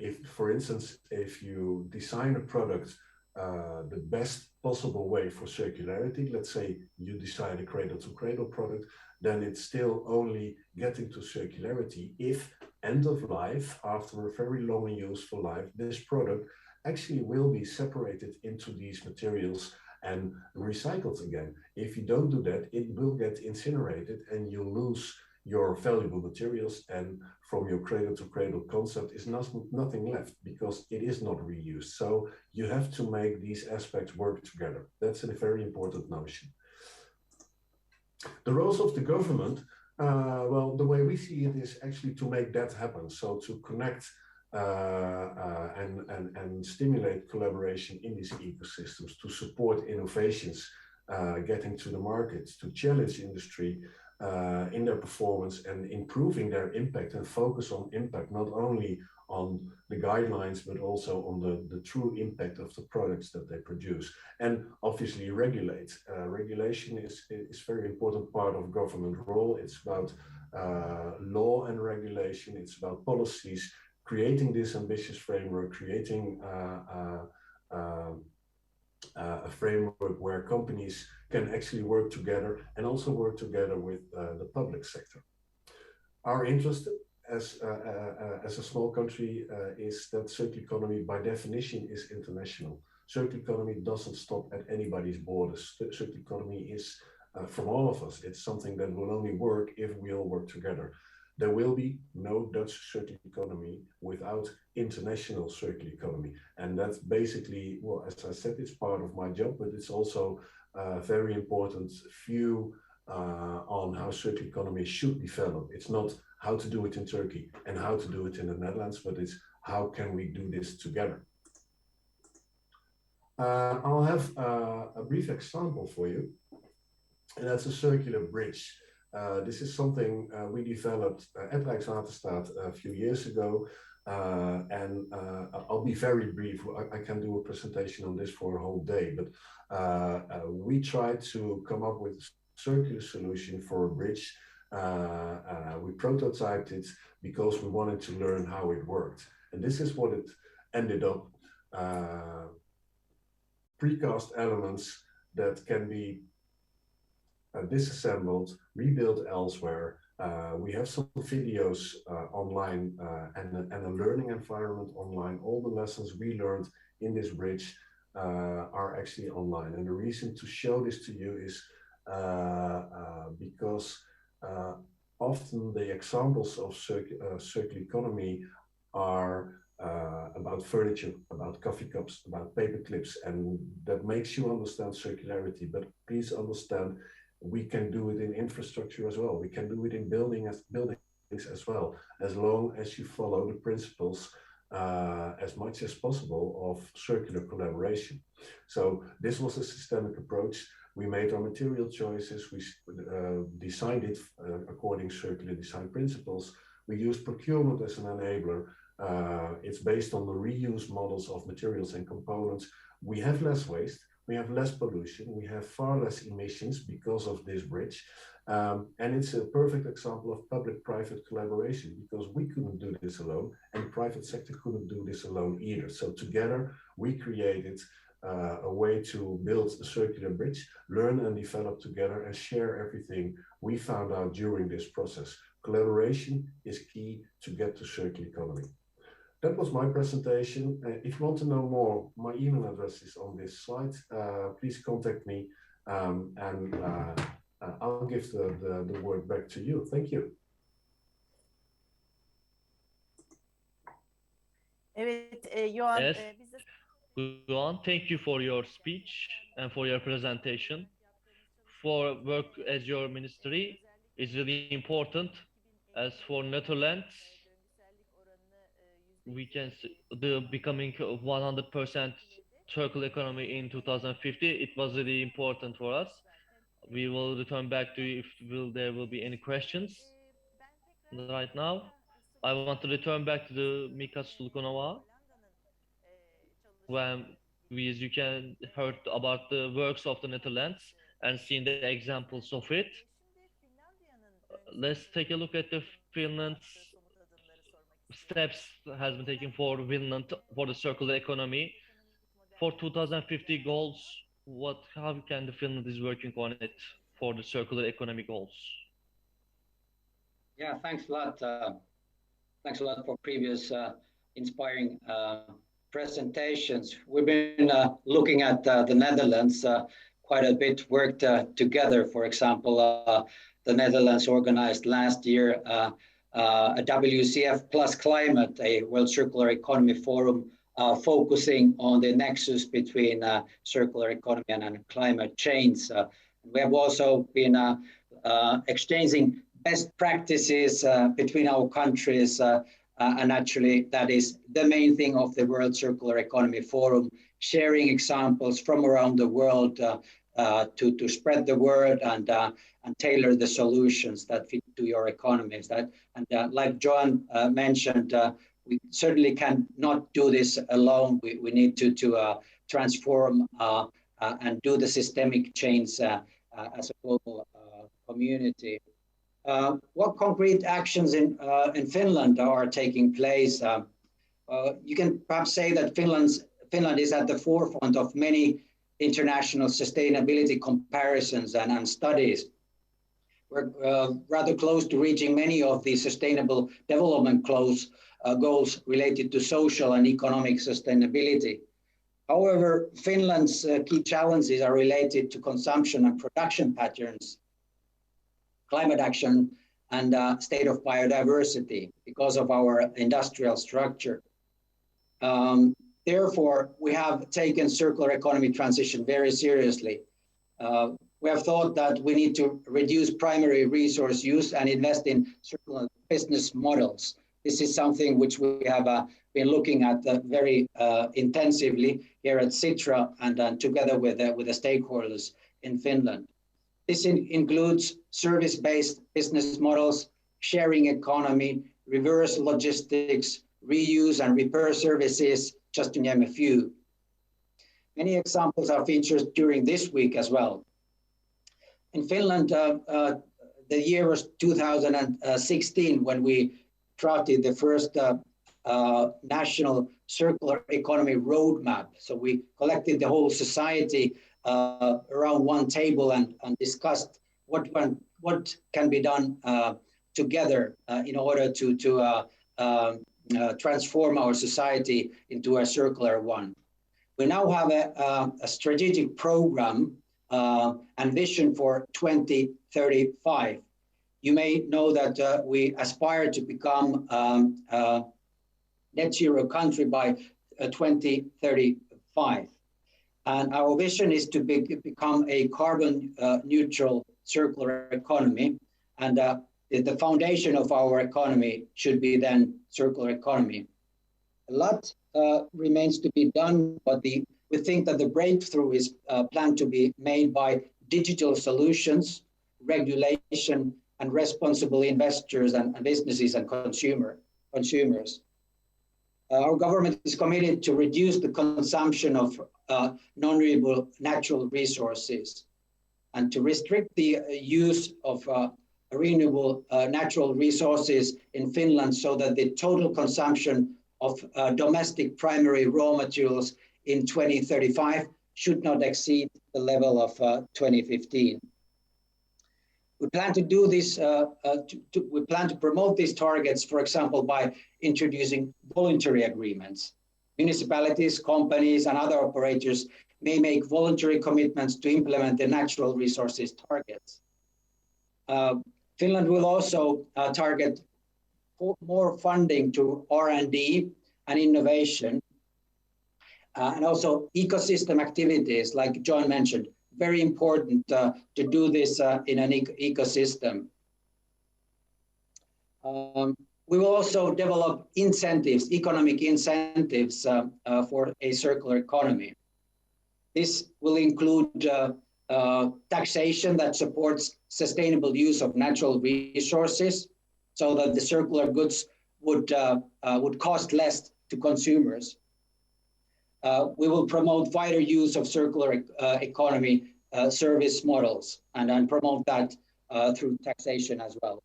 if, for instance, if you design a product the best possible way for circularity. Let's say you decide a cradle-to-cradle product, then it's still only getting to circularity if end of life, after a very long and useful life, this product actually will be separated into these materials and recycled again. If you don't do that, it will get incinerated and you lose your valuable materials, and from your cradle to cradle concept is nothing left because it is not reused. So you have to make these aspects work together. That's a very important notion. The roles of the government, well, the way we see it is actually to make that happen. So to connect and stimulate collaboration in these ecosystems, to support innovations getting to the market, to challenge industry in their performance and improving their impact, and focus on impact, not only on the guidelines, but also on the true impact of the products that they produce. And obviously regulate. Regulation is very important part of government role. It's about law and regulation. It's about policies, creating this ambitious framework, creating a framework where companies can actually work together and also work together with the public sector. Our interest as a small country is that circular economy by definition is international. Circular economy doesn't stop at anybody's borders. Circular economy is from all of us. It's something that will only work if we all work together. There will be no Dutch circular economy without international circular economy. And that's basically, well, as I said, it's part of my job, but it's also a very important view on how circular economy should develop. It's not how to do it in Turkey and how to do it in the Netherlands, but it's how can we do this together. I'll have a brief example for you, and that's a circular bridge. This is something we developed at Rijkswaterstaat a few years ago, and I'll be very brief. I can do a presentation on this for a whole day, but we tried to come up with a circular solution for a bridge. We prototyped it because we wanted to learn how it worked. And this is what it ended up. Precast elements that can be disassembled, rebuilt elsewhere. We have some videos online and a learning environment online. All the lessons we learned in this bridge are actually online. And the reason to show this to you is because often the examples of circular economy are about furniture, about coffee cups, about paper clips, and that makes you understand circularity. But please understand, we can do it in infrastructure as well. We can do it in buildings as well, as long as you follow the principles as much as possible of circular collaboration. So this was a systemic approach. We made our material choices. We designed it according to circular design principles. We used procurement as an enabler. It's based on the reuse models of materials and components. We have less waste. We have less pollution, we have far less emissions because of this bridge. And it's a perfect example of public-private collaboration, because we couldn't do this alone and the private sector couldn't do this alone either. So together we created a way to build a circular bridge, learn and develop together and share everything we found out during this process. Collaboration is key to get to circular economy. That was my presentation. If you want to know more, my email address is on this slide. Please contact me and I'll give the word back to you. Thank you. Evet, Johan, Yes. biz de Juan, thank you for your speech and for your presentation. For work as your ministry is really important. As for Netherlands, we can see the becoming 100% circular economy in 2050. It was really important for us. We will return back to you if there will be any questions. Right now, I want to return back to the Mika Sulkunova, when we, as you can heard about the works of the Netherlands and seen the examples of it. Let's take a look at the Finland's steps has been taken for Finland for the circular economy. For 2050 goals, how can the Finland is working on it for the circular economy goals? Yeah, thanks a lot. Thanks a lot for previous inspiring presentations. We've been looking at the Netherlands quite a bit, worked together. For example, the Netherlands organized last year a WCF plus climate, a World Circular Economy Forum, focusing on the nexus between circular economy and climate change. We have also been exchanging best practices between our countries, and actually that is the main thing of the World Circular Economy Forum, sharing examples from around the world to spread the word and tailor the solutions that fit to your economies. Like John mentioned, we certainly cannot do this alone. We need to transform and do the systemic change as a global community. What concrete actions in Finland are taking place? You can perhaps say that Finland is at the forefront of many international sustainability comparisons and studies. We're rather close to reaching many of the sustainable development goals related to social and economic sustainability. However, Finland's key challenges are related to consumption and production patterns, climate action, and state of biodiversity because of our industrial structure. Therefore, we have taken circular economy transition very seriously. We have thought that we need to reduce primary resource use and invest in circular business models. This is something which we have been looking at very intensively here at Sitra and together with the stakeholders in Finland. This includes service-based business models, sharing economy, reverse logistics, reuse and repair services, just to name a few. Many examples are featured during this week as well. In Finland, the year was 2016 when we drafted the first national circular economy roadmap. So we collected the whole society around one table and discussed what can be done together in order to transform our society into a circular one. We now have a strategic program and vision for 2035. You may know that we aspire to become a net zero country by 2035. And our vision is to become a carbon neutral circular economy. And the foundation of our economy should be then circular economy. A lot remains to be done, but we think that the breakthrough is planned to be made by digital solutions, regulation, and responsible investors and businesses and consumers. Our government is committed to reduce the consumption of non-renewable natural resources and to restrict the use of renewable natural resources in Finland so that the total consumption of domestic primary raw materials in 2035 should not exceed the level of 2015. We plan to do this, we plan to promote these targets, for example, by introducing voluntary agreements. Municipalities, companies, and other operators may make voluntary commitments to implement the natural resources targets. Finland will also target more funding to R&D and innovation, and also ecosystem activities, like John mentioned. Very important to do this in an ecosystem. We will also develop incentives, economic incentives for a circular economy. This will include taxation that supports sustainable use of natural resources so that the circular goods would cost less to consumers. We will promote wider use of circular economy service models and promote that through taxation as well.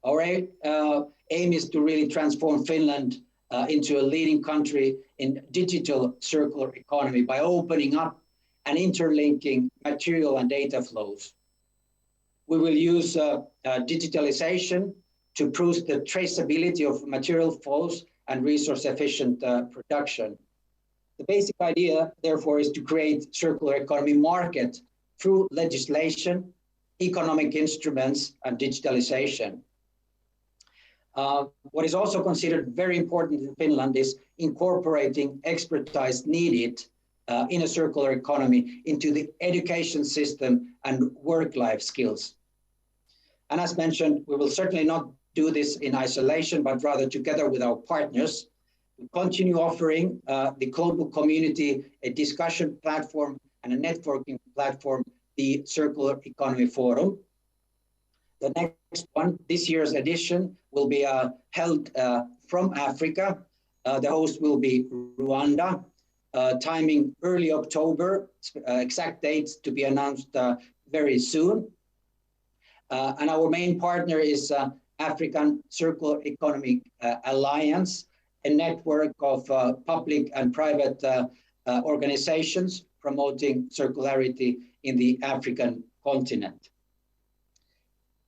Our aim is to really transform Finland into a leading country in digital circular economy by opening up and interlinking material and data flows. We will use digitalization to boost the traceability of material flows and resource efficient production. The basic idea, therefore, is to create circular economy market through legislation, economic instruments, and digitalization. What is also considered very important in Finland is incorporating expertise needed in a circular economy into the education system and work-life skills. And as mentioned, we will certainly not do this in isolation, but rather together with our partners. We continue offering the global community a discussion platform and a networking platform, the Circular Economy Forum. The next one, this year's edition, will be held from Africa. The host will be Rwanda, timing early October, exact dates to be announced very soon. And our main partner is African Circular Economic Alliance, a network of public and private organizations promoting circularity in the African continent.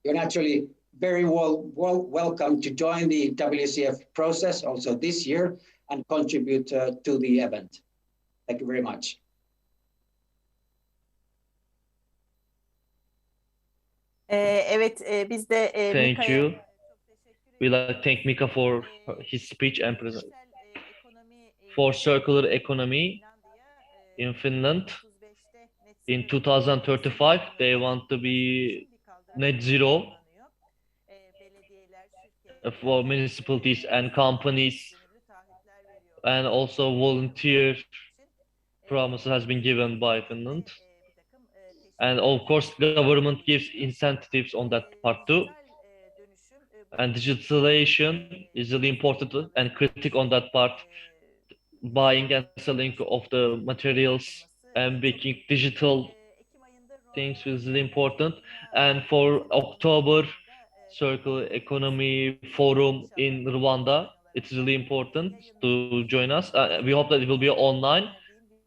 You're naturally very welcome to join the WCF process also this year and contribute to the event. Thank you very much. Evet, biz de Thank Mika'ya you. çok teşekkür We ediyoruz. like to thank Mika for his speech and Dijital, presentation. ekonomi For circular economy Finlandiya, in Finland, 35'te net in zero 2035, they want to be net zero belediyeler, şirketler, for municipalities and companies, gönüllü taahhütler veriyor. and also volunteer promises has been given by Finland. And of course, government gives incentives on that part too. And digitalization is really important and critical on that part. Buying and selling of the materials and making digital things is really important. And for October Circular Economy Forum in Rwanda, it's really important to join us. We hope that it will be online.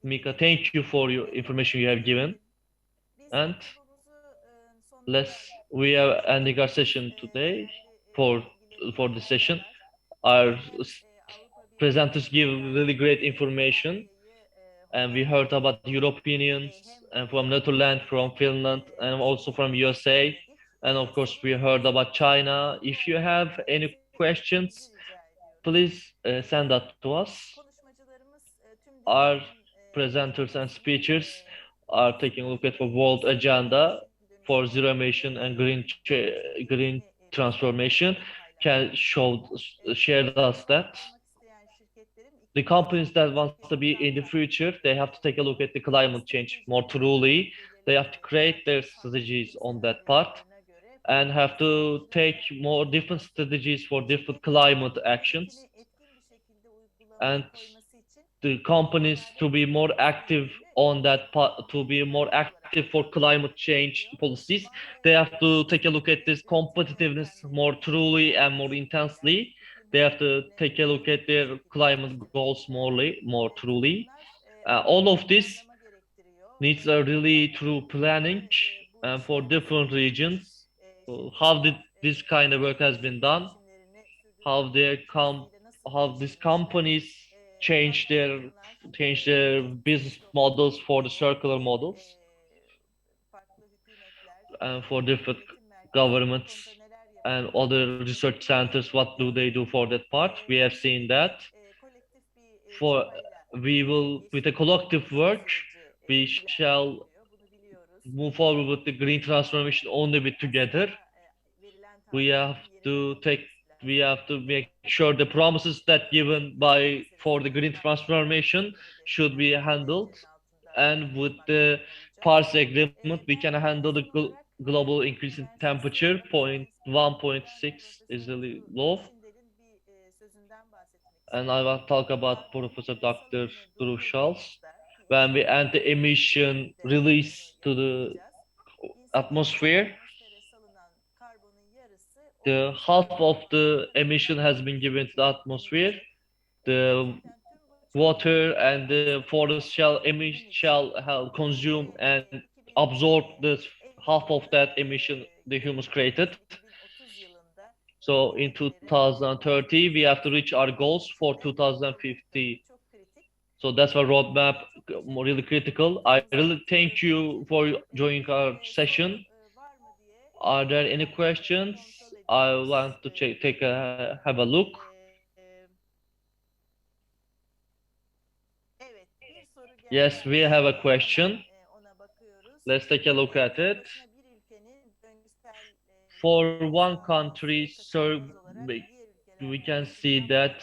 Mika, thank you for your information you have given. And we are ending our session today for this session. Our presenters give really great information, and we heard about Europeans and from Netherlands, from Finland, and also from USA, and of course we heard about China. If you have any questions, please send that to us. Our presenters and speakers are taking a look at the world agenda for zero emission and green transformation. Can share us that. The companies that want to be in the future, they have to take a look at the climate change more truly. They have to create their strategies on that part and have to take more different strategies for different climate actions. And the companies to be more active on that part, to be more active for climate change policies, they have to take a look at this competitiveness more truly and more intensely. They have to take a look at their climate goals more truly. All of this needs a really true planning for different regions. How did this kind of work has been done? How these companies change their business models for the circular models and for different governments and other research centers, what do they do for that part? We have seen that. We will, with a collective work, we shall move forward with the green transformation only with together. We have to make sure the promises that given for the green transformation should be handled, and with the Paris Agreement we can handle the global increase in temperature. 1.6 is really low. And I will talk about Professor Dr. Drew Schultz. When we end the emission release to the atmosphere, the half of the emission has been given to the atmosphere, the water and the forest shall consume and absorb this half of that emission the humans created. So in 2030, we have to reach our goals for 2050. So that's why roadmap really critical. I really thank you for joining our session. Are there any questions? I want to have a look. Yes, we have a question. Let's take a look at it. For one country, so we can see that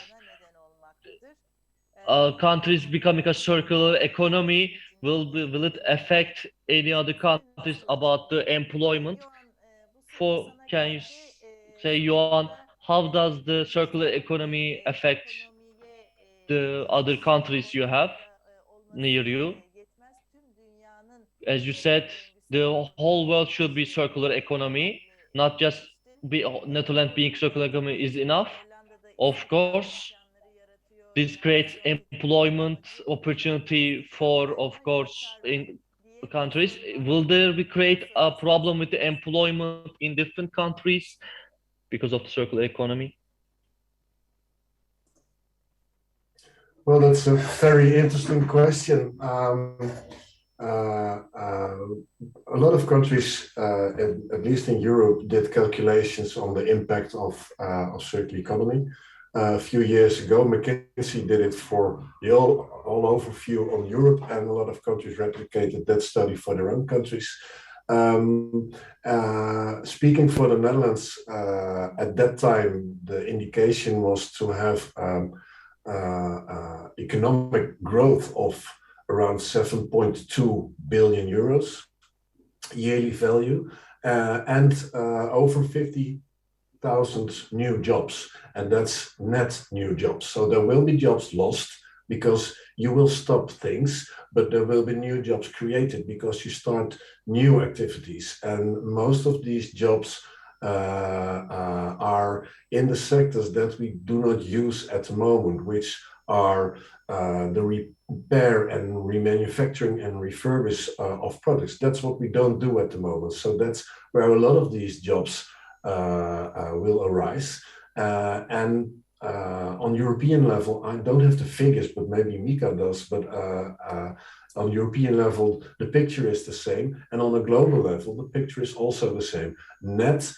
countries becoming a circular economy, will it affect any other countries about the employment? Can you say, Yuan, how does the circular economy affect the other countries you have near you? As you said, the whole world should be circular economy, not just Netherlands being circular economy is enough. Of course, this creates employment opportunity for, of course, in countries. Will there be create a problem with the employment in different countries because of the circular economy? Well, that's a very interesting question. A lot of countries, at least in Europe, did calculations on the impact of circular economy. A few years ago, McKinsey did it for the all overview on Europe, and a lot of countries replicated that study for their own countries. Speaking for the Netherlands, at that time, the indication was to have economic growth of around 7.2 billion euros yearly value, and over 50,000 new jobs, and that's net new jobs. So there will be jobs lost because you will stop things, but there will be new jobs created because you start new activities, and most of these jobs are in the sectors that we do not use at the moment, which are the repair and remanufacturing and refurbish of products. That's what we don't do at the moment. So that's where a lot of these jobs will arise. And on European level, I don't have the figures, but maybe Mika does, but on European level, the picture is the same. And on a global level, the picture is also the same. Net,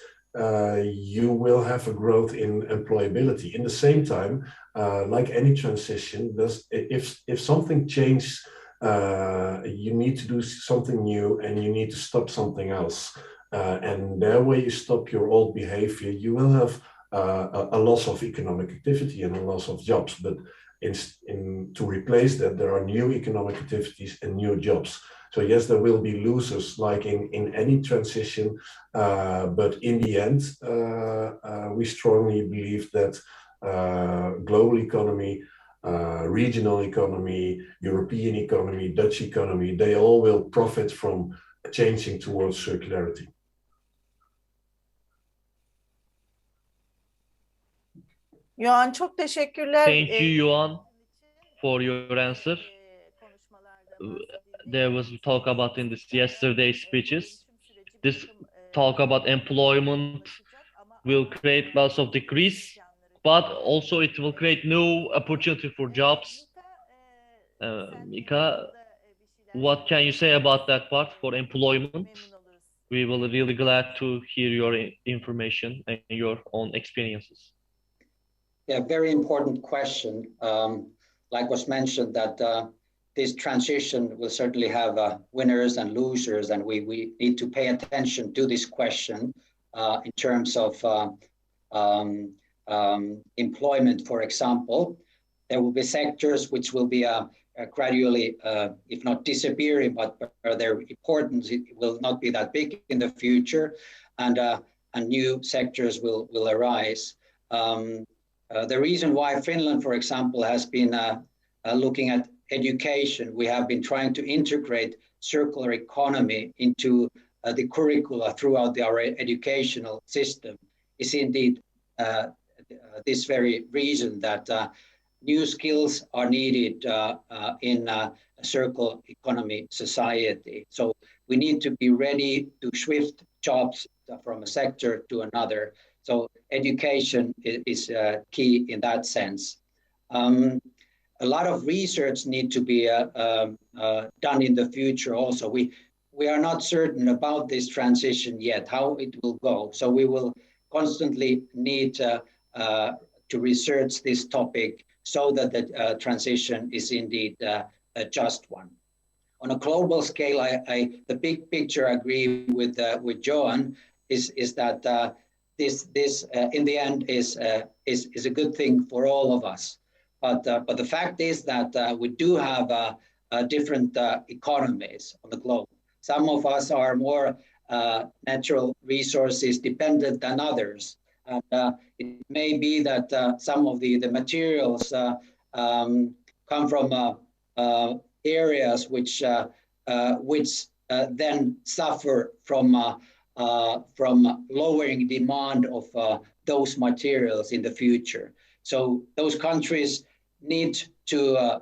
you will have a growth in employability. In the same time, like any transition, if something changes, you need to do something new and you need to stop something else. And there where you stop your old behavior, you will have a loss of economic activity and a loss of jobs. But to replace that, there are new economic activities and new jobs. So yes, there will be losers like in any transition, but in the end, we strongly believe that global economy, regional economy, European economy, Dutch economy, they all will profit from changing towards circularity. Yuan, çok teşekkürler. Thank you, Yuan, for your answer. There was talk about in this yesterday's speeches. This talk about employment will create lots of decrease, but also it will create new opportunity for jobs. Mika, what can you say about that part for employment? We will be really glad to hear your information and your own experiences. Yeah, very important question. Like was mentioned that this transition will certainly have winners and losers, and we need to pay attention to this question in terms of employment, for example. There will be sectors which will be gradually, if not disappearing, but their importance it will not be that big in the future, and new sectors will arise. The reason why Finland, for example, has been looking at education, we have been trying to integrate circular economy into the curricula throughout our educational system, is indeed this very reason that new skills are needed in a circular economy society. So we need to be ready to shift jobs from a sector to another. So education is key in that sense. A lot of research need to be done in the future also. We are not certain about this transition yet, how it will go. So we will constantly need to research this topic so that the transition is indeed a just one. On a global scale, the big picture I agree with Johan is that this in the end is a good thing for all of us. But the fact is that we do have different economies on the globe. Some of us are more natural resources dependent than others. And it may be that some of the materials come from areas which then suffer from lowering demand of those materials in the future. So those countries need to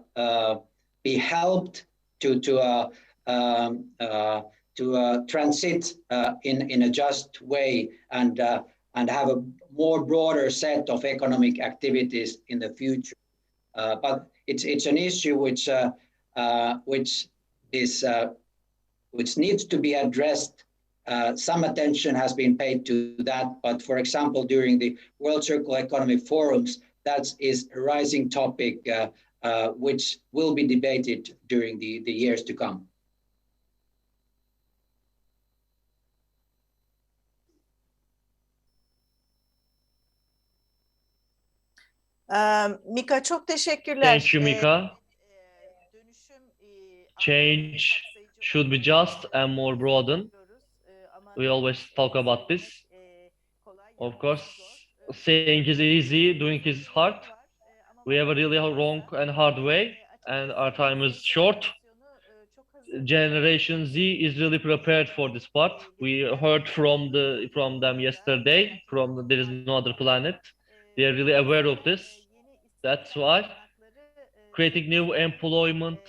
be helped to transit in a just way and have a more broader set of economic activities in the future. But it's an issue which needs to be addressed. Some attention has been paid to that, but for example, during the World Circular Economy Forums, that is a rising topic which will be debated during the years to come. Mika çok teşekkürler. Thank you, Mika. Change should be just and more broadened. We always talk about this. Of course, saying is easy, doing is hard. We have a really wrong and hard way, and our time is short. Generation Z is really prepared for this part. We heard from them yesterday. There is no other planet. They are really aware of this. That's why creating new employment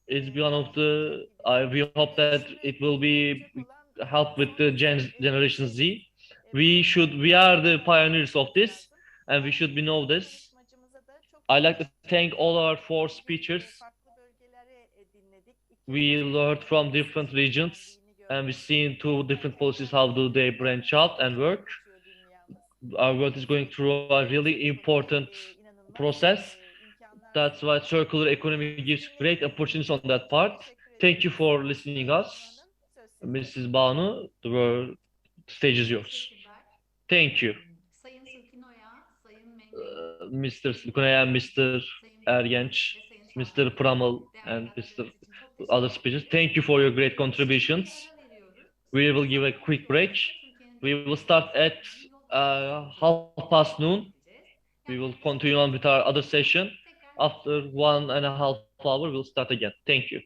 is one of the. We hope that it will be help with the Generation Z. We are the pioneers of this, and we should know this. I'd like to thank all our 4 speakers. We learned from different regions, and we've seen 2 different policies, how do they branch out and work. Our world is going through a really important process. That's why circular economy gives great opportunities on that part. Thank you for listening us. Mrs. Banu, the stage is yours. Thank you. Mr. Sulkunaya, Mr. Ergenç, Mr. Pramal, and Mr. other speakers. Thank you for your great contributions. We will give a quick break. We will start at noon. We will continue on with our other session. After 1.5 hours, we'll start again. Thank you.